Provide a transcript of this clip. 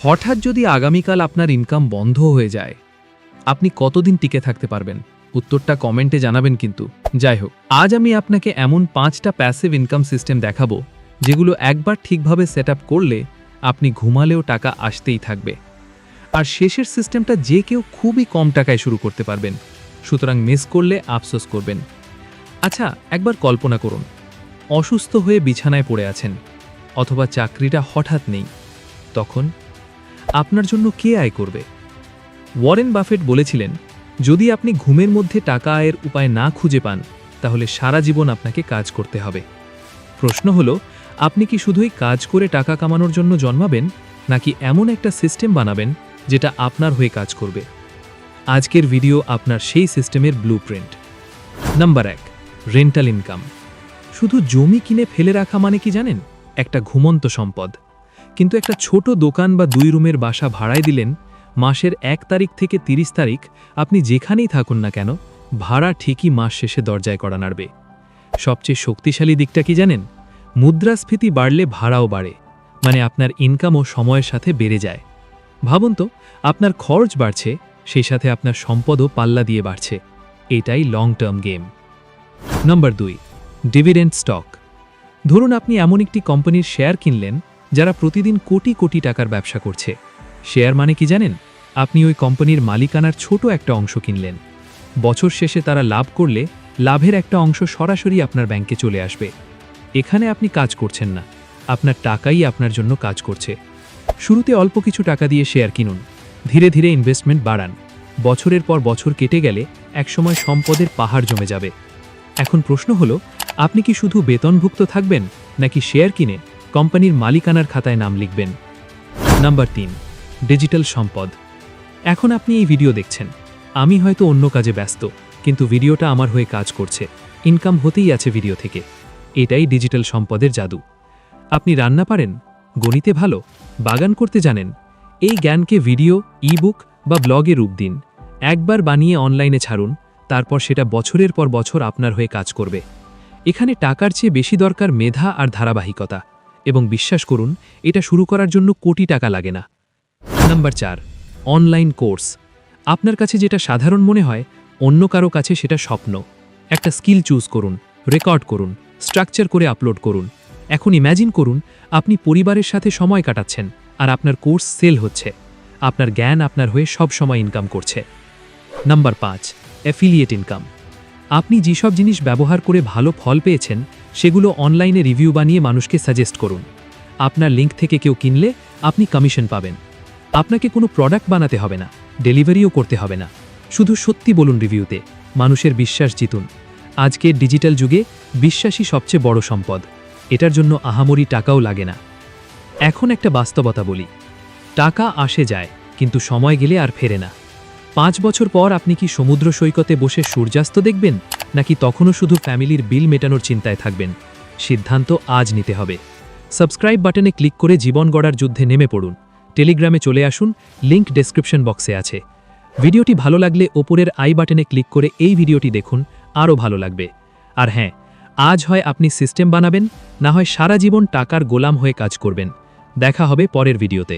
হঠাৎ যদি আগামীকাল আপনার ইনকাম বন্ধ হয়ে যায়, আপনি কতদিন টিকে থাকতে পারবেন? উত্তরটা কমেন্টে জানাবেন কিন্তু। যাই হোক, আজ আমি আপনাকে এমন 5টা প্যাসিভ ইনকাম সিস্টেম দেখাবো যেগুলো একবার ঠিকভাবে সেট আপ করলে আপনি ঘুমালেও টাকা আসতেই থাকবে। আর শেষের সিস্টেমটা যে কেউ খুবই কম টাকায় শুরু করতে পারবেন, সুতরাং মিস করলে আফসোস করবেন। আচ্ছা, একবার কল্পনা করুন, অসুস্থ হয়ে বিছানায় পড়ে আছেন, অথবা চাকরিটা হঠাৎ নেই। তখন আপনার জন্য কে আয় করবে? ওয়ারেন বাফেট বলেছিলেন, যদি আপনি ঘুমের মধ্যে টাকা আয়ের উপায় না খুঁজে পান, তাহলে সারা জীবন আপনাকে কাজ করতে হবে। প্রশ্ন হলো, আপনি কি শুধুই কাজ করে টাকা কামানোর জন্য জন্মাবেন, নাকি এমন একটা সিস্টেম বানাবেন যেটা আপনার হয়ে কাজ করবে? আজকের ভিডিও আপনার সেই সিস্টেমের ব্লুপ্রিন্ট। Number 1, rental income. শুধু জমি কিনে ফেলে রাখা মানে কি জানেন? একটা ঘুমন্ত সম্পদ। কিন্তু একটা ছোট দোকান বা 2 রুমের বাসা ভাড়ায় দিলেন, মাসের 1 তারিখ থেকে 30 তারিখ আপনি যেখানেই থাকুন না কেন, ভাড়া ঠিকই মাস শেষে দরজায় কড়া নাড়বে। সবচেয়ে শক্তিশালী দিকটা কি জানেন? মুদ্রাস্ফীতি বাড়লে ভাড়াও বাড়ে, মানে আপনার ইনকামও সময়ের সাথে বেড়ে যায়। ভাবুন তো, আপনার খরচ বাড়ছে, সেই সাথে আপনার সম্পদও পাল্লা দিয়ে বাড়ছে। এটাই long term game. Number 2, dividend stock. ধরুন আপনি এমন একটি কোম্পানির শেয়ার কিনলেন যারা প্রতিদিন কোটি কোটি টাকার ব্যবসা করছে। শেয়ার মানে কি জানেন? আপনি ওই কোম্পানির মালিকানার ছোট একটা অংশ কিনলেন। বছর শেষে তারা লাভ করলে লাভের একটা অংশ সরাসরি আপনার ব্যাংকে চলে আসবে। এখানে আপনি কাজ করছেন না, আপনার টাকাই আপনার জন্য কাজ করছে। শুরুতে অল্প কিছু টাকা দিয়ে শেয়ার কিনুন, ধীরে ধীরে ইনভেস্টমেন্ট বাড়ান। বছরের পর বছর কেটে গেলে একসময় সম্পদের পাহাড় জমে যাবে। এখন প্রশ্ন হলো, আপনি কি শুধু বেতনভুক্ত থাকবেন, নাকি শেয়ার কিনে কোম্পানির মালিকানার খাতায় নাম লিখবেন? নাম্বার 3, ডিজিটাল সম্পদ। এখন আপনি এই ভিডিও দেখছেন, আমি হয়তো অন্য কাজে ব্যস্ত, কিন্তু ভিডিওটা আমার হয়ে কাজ করছে, ইনকাম হতেই আছে ভিডিও থেকে। এটাই ডিজিটাল সম্পদের জাদু। আপনি রান্না পারেন, গণিতে ভালো, বাগান করতে জানেন, এই জ্ঞানকে ভিডিও, ইবুক বা ব্লগে রূপ দিন। একবার বানিয়ে অনলাইনে ছাড়ুন, তারপর সেটা বছরের পর বছর আপনার হয়ে কাজ করবে। এখানে টাকার চেয়ে বেশি দরকার মেধা আর ধারাবাহিকতা, এবং বিশ্বাস করুন, এটা শুরু করার জন্য কোটি টাকা লাগে না। Number 4, online course. আপনার কাছে যেটা সাধারণ মনে হয়, অন্য কারো কাছে সেটা স্বপ্ন। একটা স্কিল চুজ করুন, রেকর্ড করুন, স্ট্রাকচার করে আপলোড করুন। এখন ইম্যাজিন করুন, আপনি পরিবারের সাথে সময় কাটাচ্ছেন, আর আপনার কোর্স সেল হচ্ছে। আপনার জ্ঞান আপনার হয়ে সব সময় ইনকাম করছে। Number 5, affiliate income. আপনি যেসব জিনিস ব্যবহার করে ভালো ফল পেয়েছেন, সেগুলো অনলাইনে রিভিউ বানিয়ে মানুষকে সাজেস্ট করুন। আপনার লিঙ্ক থেকে কেউ কিনলে আপনি কমিশন পাবেন। আপনাকে কোনো প্রোডাক্ট বানাতে হবে না, ডেলিভারিও করতে হবে না। শুধু সত্যি বলুন রিভিউতে, মানুষের বিশ্বাস জিতুন। আজকের ডিজিটাল যুগে বিশ্বাসই সবচেয়ে বড় সম্পদ। এটার জন্য আহামরি টাকাও লাগে না। এখন একটা বাস্তবতা বলি, টাকা আসে যায়, কিন্তু সময় গেলে আর ফেরে না। 5 বছর পর আপনি কি সমুদ্র সৈকতে বসে সূর্যাস্ত দেখবেন, নাকি তখনও শুধু ফ্যামিলির বিল মেটানোর চিন্তায় থাকবেন? সিদ্ধান্ত আজ নিতে হবে। সাবস্ক্রাইব বাটনে ক্লিক করে জীবন গড়ার যুদ্ধে নেমে পড়ুন। টেলিগ্রামে চলে আসুন, লিংক ডেসক্রিপশন বক্সে আছে। ভিডিওটি ভালো লাগলে ওপরের আই বাটনে ক্লিক করে এই ভিডিওটি দেখুন, আরও ভালো লাগবে। আর হ্যাঁ, আজ হয় আপনি সিস্টেম বানাবেন, না হয় সারা জীবন টাকার গোলাম হয়ে কাজ করবেন। দেখা হবে পরের ভিডিওতে।